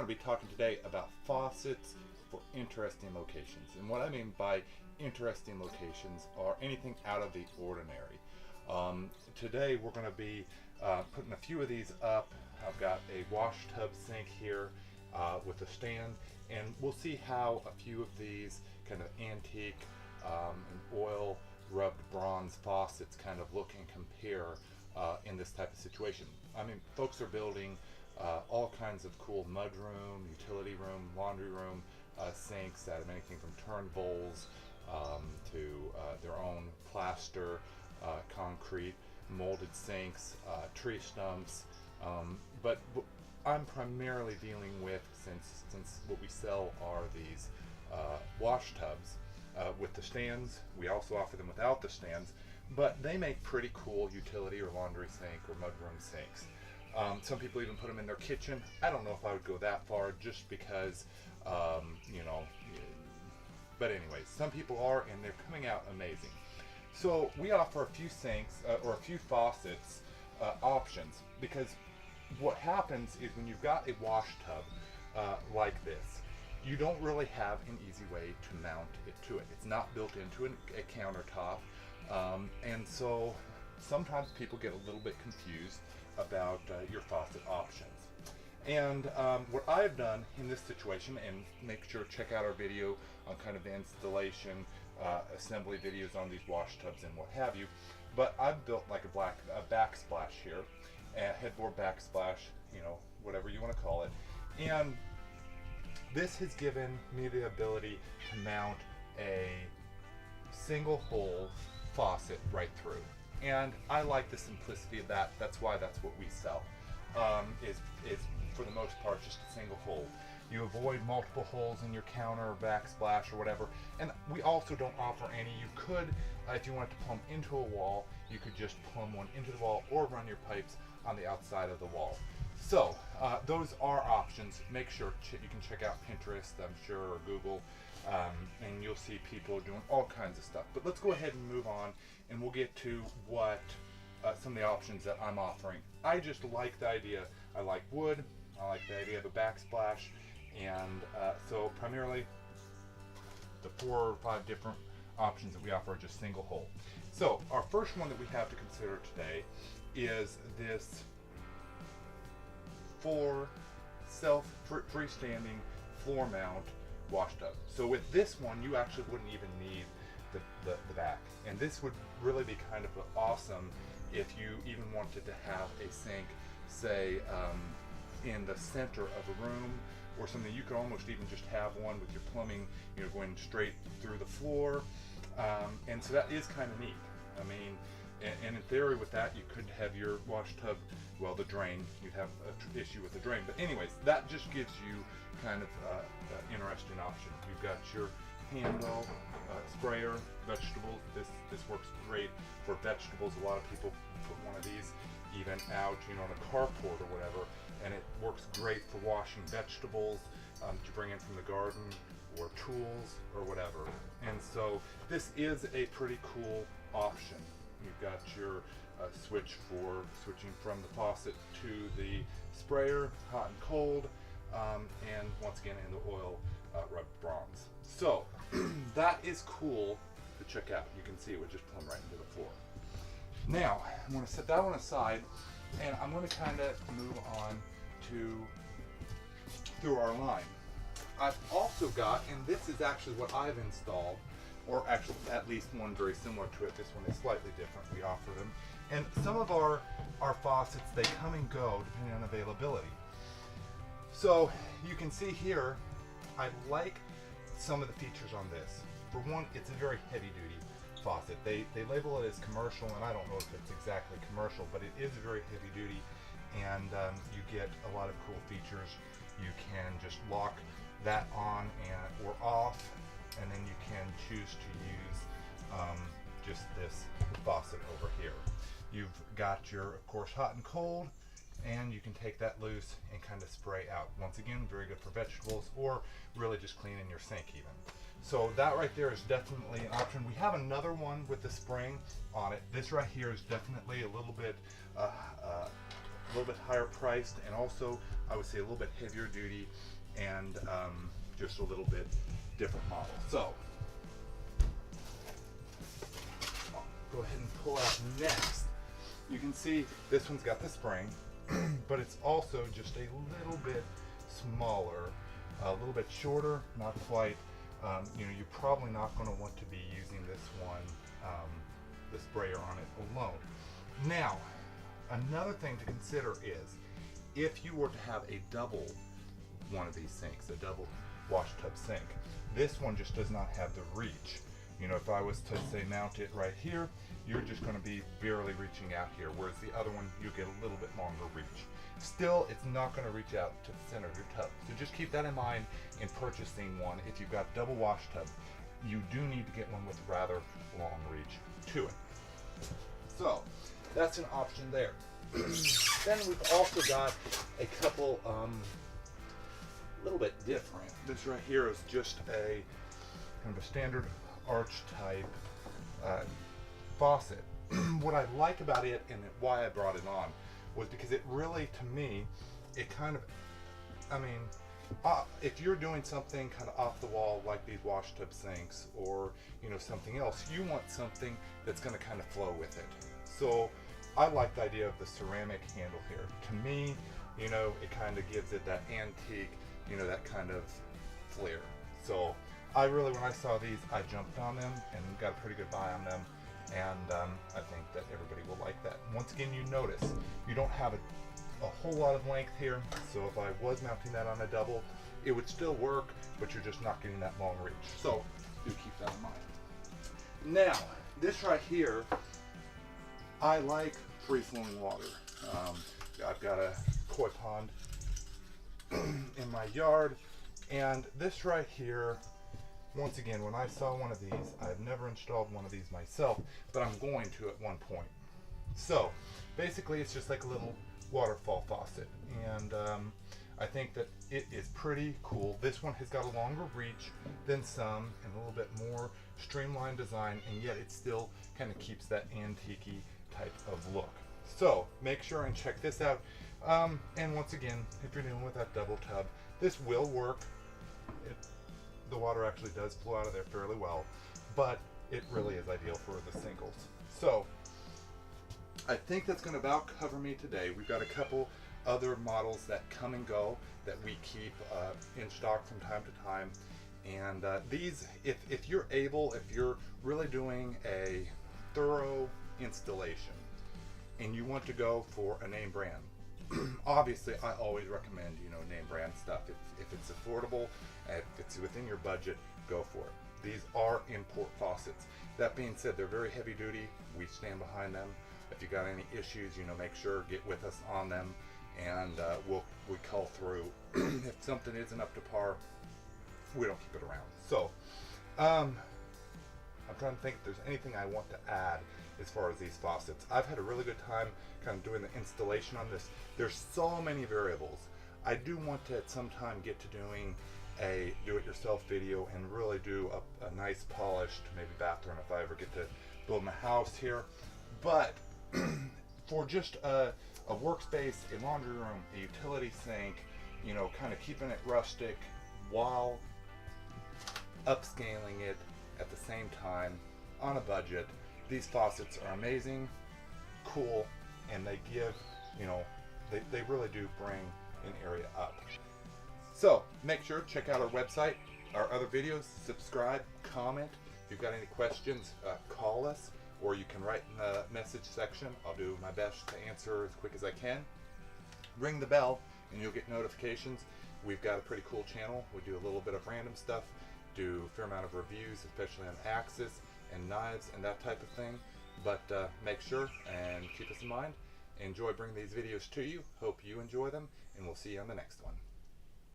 to be talking today about faucets for interesting locations. And what I mean by interesting locations are anything out of the ordinary. Today we're going to be putting a few of these up. I've got a wash tub sink here with a stand, and we'll see how a few of these kind of antique and oil rubbed bronze faucets kind of look and compare in this type of situation. I mean, folks are building all kinds of cool mudroom, utility room, laundry room sinks out of anything from turned bowls to their own plaster, concrete, molded sinks, tree stumps. But I'm primarily dealing with, since what we sell are these wash tubs with the stands. We also offer them without the stands, but they make pretty cool utility or laundry sink or mudroom sinks. Some people even put them in their kitchen. I don't know if I would go that far, just because, you know, but anyways, some people are, and they're coming out amazing. So we offer a few sinks or a few faucets options, because what happens is when you've got a wash tub like this, you don't really have an easy way to mount it to it. It's not built into a countertop, and so sometimes people get a little bit confused about your faucet options. And what I've done in this situation, and make sure to check out our video on kind of the installation, assembly videos on these wash tubs and what have you, but I've built like a backsplash here, a headboard backsplash, you know, whatever you want to call it. And this has given me the ability to mount a single hole faucet right through. And I like the simplicity of that. That's why that's what we sell. Is for the most part just a single hole. You avoid multiple holes in your counter or backsplash or whatever. And we also don't offer any. You could, if you wanted to plumb into a wall, you could just plumb one into the wall or run your pipes on the outside of the wall. So those are options. Make sure you can check out Pinterest, I'm sure, or Google, and you'll see people doing all kinds of stuff. But let's go ahead and move on, and we'll get to what some of the options that I'm offering. I just like the idea. I like wood. I like the idea of a backsplash, and so primarily the 4 or 5 different options that we offer are just single hole. So our first one that we have to consider today is this freestanding floor mount wash tub. So with this one, you actually wouldn't even need the back, and this would really be kind of awesome if you even wanted to have a sink, say, in the center of a room or something. You could almost even just have one with your plumbing, you know, going straight through the floor, and so that is kind of neat. I mean, and in theory with that, you could have your wash tub, well, the drain, you'd have an issue with the drain. But anyways, that just gives you kind of an interesting option. You've got your handle, sprayer, vegetables. This works great for vegetables. A lot of people put one of these even out, you know, on a carport or whatever, and it works great for washing vegetables that you bring in from the garden, or tools, or whatever. And so this is a pretty cool option. You've got your switch for switching from the faucet to the sprayer, hot and cold, and once again in the oil rubbed bronze. So that is cool to check out. You can see it would just plumb right into the floor. Now I'm going to set that one aside, and I'm going to kind of move on through our line. I've also got, and this is actually what I've installed, or actually at least one very similar to it. This one is slightly different. We offer them. And some of our faucets, they come and go depending on availability. So you can see here, I like some of the features on this. For one, it's a very heavy duty faucet. They label it as commercial, and I don't know if it's exactly commercial, but it is very heavy duty, and you get a lot of cool features. You can just lock that on or off, and then you can choose to use just this faucet over here. You've got your, of course, hot and cold, and you can take that loose and kind of spray out. Once again, very good for vegetables, or really just cleaning your sink even. So that right there is definitely an option. We have another one with the spring on it. This right here is definitely a little bit higher priced, and also I would say a little bit heavier duty. and just a little bit different model. So I'll go ahead and pull out next. You can see this one's got the spring, but it's also just a little bit smaller, a little bit shorter, not quite. You know, you're probably not going to want to be using this one, the sprayer on it alone. Now, another thing to consider is if you were to have a double one of these sinks, a double wash tub sink, this one just does not have the reach. You know, if I was to say mount it right here, you're just going to be barely reaching out here, whereas the other one you get a little bit longer reach. Still, it's not going to reach out to the center of your tub. So just keep that in mind in purchasing one. If you've got double wash tubs, you do need to get one with rather long reach to it. So that's an option there. Then we've also got a couple a little bit different. This right here is just a kind of a standard arch type faucet. What I like about it and why I brought it on was because it really, to me, it kind of, I mean, if you're doing something kind of off the wall like these wash tub sinks or, you know, something else, you want something that's going to kind of flow with it. So I like the idea of the ceramic handle here. To me, you know, it kind of gives it that antique, you know, that kind of flair. So I really, when I saw these, I jumped on them and got a pretty good buy on them. And I think that everybody will like that. Once again, you notice you don't have a whole lot of length here. So if I was mounting that on a double, it would still work, but you're just not getting that long reach. So do keep that in mind. Now, this right here, I like free-flowing water. I've got a koi pond in my yard, and this right here, once again, when I saw one of these, I've never installed one of these myself, but I'm going to at one point. So basically it's just like a little waterfall faucet, and I think that it is pretty cool. This one has got a longer reach than some and a little bit more streamlined design, and yet it still kind of keeps that antique-y type of look. So make sure and check this out. And once again, if you're dealing with that double tub, this will work. The water actually does flow out of there fairly well, but it really is ideal for the singles. So I think that's going to about cover me today. We've got a couple other models that come and go that we keep in stock from time to time. And these, if you're able, if you're really doing a thorough installation and you want to go for a name brand, obviously I always recommend, you know, name brand stuff. If it's affordable, if it's within your budget, go for it. These are import faucets. That being said, they're very heavy duty. We stand behind them. If you got any issues, you know, make sure get with us on them, and we call through. If something isn't up to par, we don't keep it around. So I'm trying to think if there's anything I want to add as far as these faucets. I've had a really good time kind of doing the installation on this. There's so many variables. I do want to at some time get to doing a do-it-yourself video and really do a nice polished maybe bathroom if I ever get to build my house here. But for just a workspace, a laundry room, a utility sink, you know, kind of keeping it rustic while upscaling it at the same time on a budget, these faucets are amazing, cool, and they give, you know, they really do bring an area up. So make sure to check out our website, our other videos, subscribe, comment. If you've got any questions, call us, or you can write in the message section. I'll do my best to answer as quick as I can. Ring the bell and you'll get notifications. We've got a pretty cool channel. We do a little bit of random stuff, do a fair amount of reviews, especially on axes and knives and that type of thing. But make sure and keep us in mind. Enjoy bringing these videos to you. Hope you enjoy them, and we'll see you on the next one.